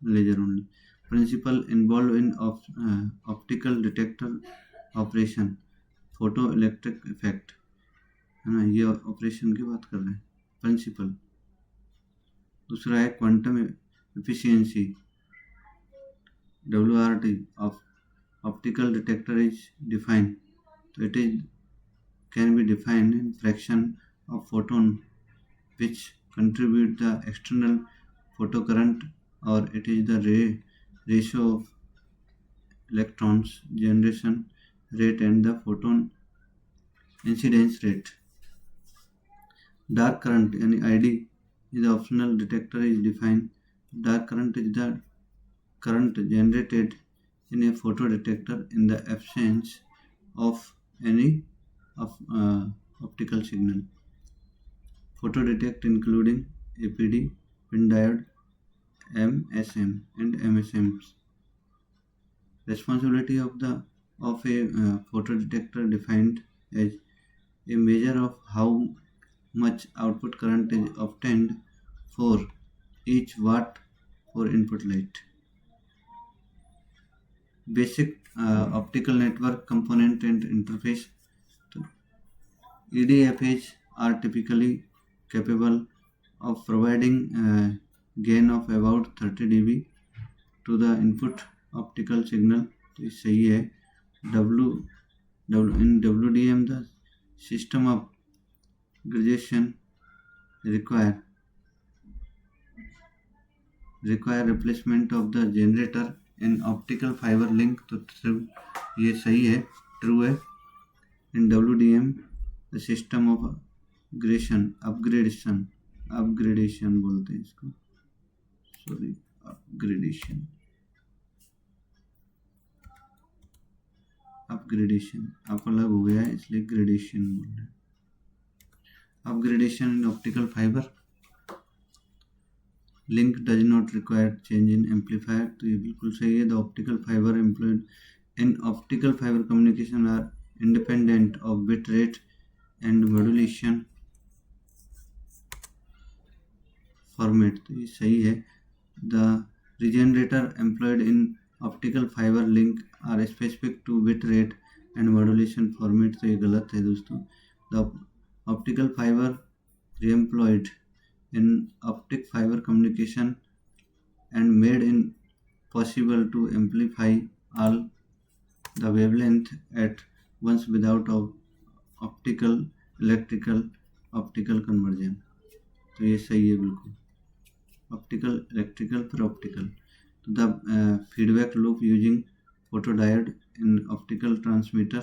laser only. Principle involved in optical detector operation, photoelectric effect है ना, ये operation की बात कर रहे हैं प्रिंसिपल। दूसरा है quantum efficiency, WRT of optical detector is defined, so it is can be defined in fraction of photon which contribute the external photocurrent, or it is the ratio of electrons generation rate and the photon incidence rate. Dark current यानी ID is the optional detector is defined. Dark current is the current generated in a photodetector in the absence of any optical signal. Photodetect including APD, pin diode, MSM and MSMs. Responsibility of a photodetector defined as a measure of how much output current is obtained for each watt for input light. Basic optical network component and interface. EDFAs are typically capable of providing gain of about 30 dB to the input optical signal. तो ये सही है. In WDM the system of gradation require replacement of the generator and optical fiber link. तो true, ये सही है, true है. In WDM the system of upgradation बोलते हैं इसको, sorry, upgradation आप अलग हो गया है इसलिए ग्रेडेशन बोल रहे हैं. Upgradation in optical fiber link does not require change in amplifier. तो ये बिल्कुल सही है. The optical fiber employed in optical fiber communication are independent of bit rate and modulation format. तो ये सही है. The regenerator employed in optical fiber link are specific to bit rate and modulation format. तो ये गलत है दोस्तों. The optical fiber reemployed in optic fiber communication and made it possible to amplify all the wavelength at once without optical electrical optical conversion. तो ये सही है बिल्कुल. Optical electrical for optical. The feedback loop using photodiode in optical transmitter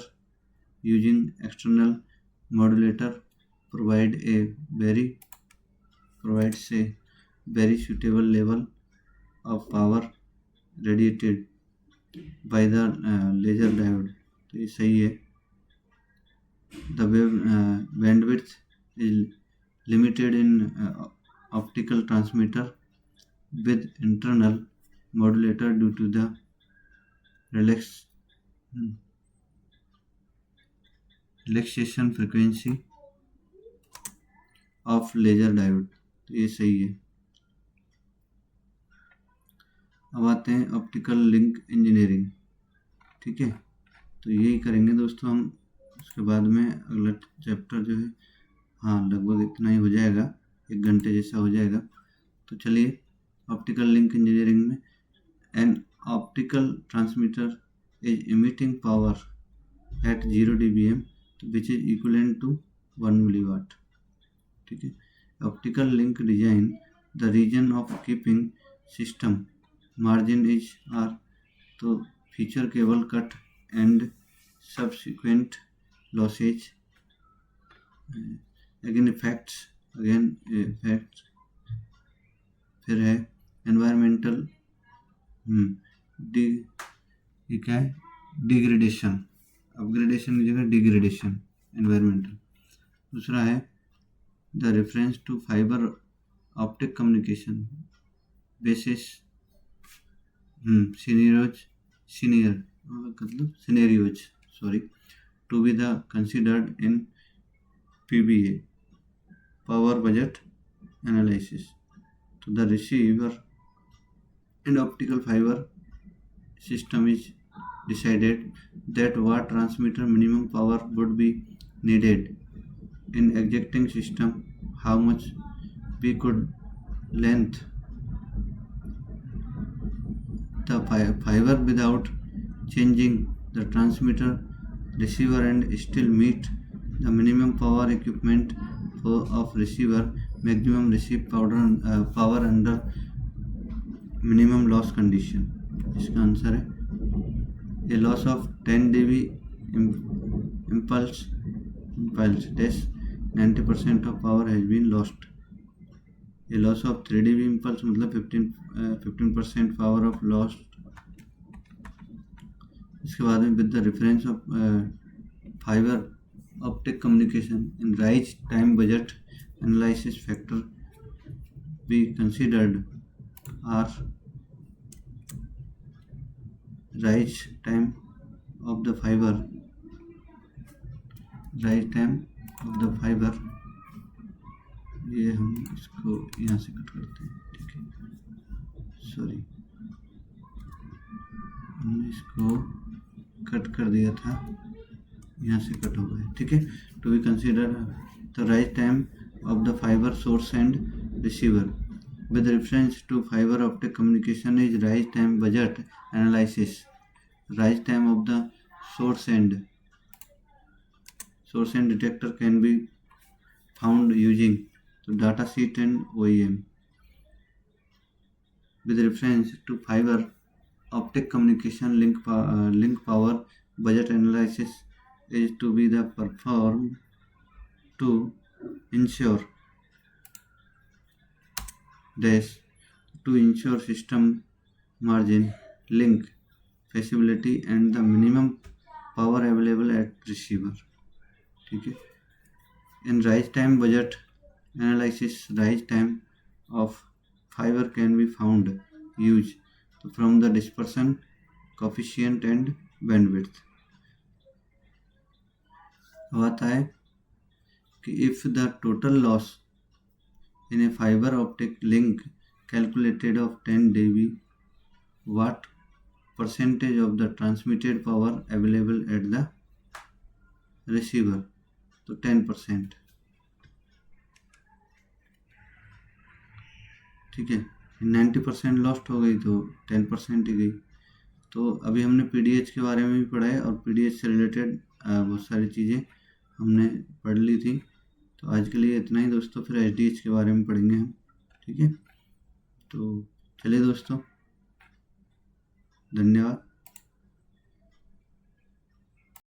using external modulator provides a very suitable level of power radiated by the laser diode. तो ये सही है. The bandwidth is limited in optical transmitter with internal modulator due to the relaxation frequency of laser diode. तो ये सही है. अब आते हैं ऑप्टिकल लिंक इंजीनियरिंग. ठीक है, तो यही करेंगे दोस्तों हम. उसके बाद में अगला चैप्टर जो है, हाँ लगभग इतना ही हो जाएगा, 1 घंटे जैसा हो जाएगा. तो चलिए ऑप्टिकल लिंक इंजीनियरिंग में an optical transmitter is emitting power at 0 dBm which is equivalent to 1 milliwatt. ठीक है. Optical link design the reason of keeping system margin is are. तो feature cable cut and subsequent losses. again effects फिर है environmental ये क्या है, degradation. Upgradation की जगह डिग्रेडेशन environmental. दूसरा है the reference to fibre optic communication basis scenarios to be the considered in PBA power budget analysis. So the receiver and optical fiber system is decided that what transmitter minimum power would be needed in exacting system, how much we could length the fiber without changing the transmitter receiver and still meet the minimum power equipment of receiver, maximum receive power under minimum loss condition. इसका answer है a loss of 10 dB impulse dash 90% of power has been lost. ये loss of 3 dB impulse मतलब 15% पावर of lost. इसके बाद में with the reference of fibre optic communication in rise time budget analysis factor be considered are rise time of the fiber, ये हम इसको यहाँ से कट करते हैं, ठीक है, सॉरी हमने इसको कट कर दिया था, यहाँ से कट हो गया, ठीक है। To be consider the rise time of the fibre source and receiver with reference to fiber optic communication is rise time budget analysis. Rise time of the source end detector can be found using the data sheet and OEM. With reference to fiber optic communication link power budget analysis is to be the performed to ensure system margin, link feasibility and the minimum power available at receiver, ठीक है। In rise time budget analysis, rise time of fiber can be found used from the dispersion coefficient and bandwidth। अब आता है कि if the total loss in a fiber optic link calculated of 10 dB, what percentage of the transmitted power available at the receiver? तो 10%, ठीक है। 90% lost हो गई तो 10% ही गई। तो अभी हमने PDH के बारे में भी पढ़ा है और PDH से रिलेटेड बहुत सारी चीज़ें हमने पढ़ ली थी। तो आज के लिए इतना ही दोस्तों, फिर HDH के बारे में पढ़ेंगे हम, ठीक है। तो चलिए दोस्तों, धन्यवाद।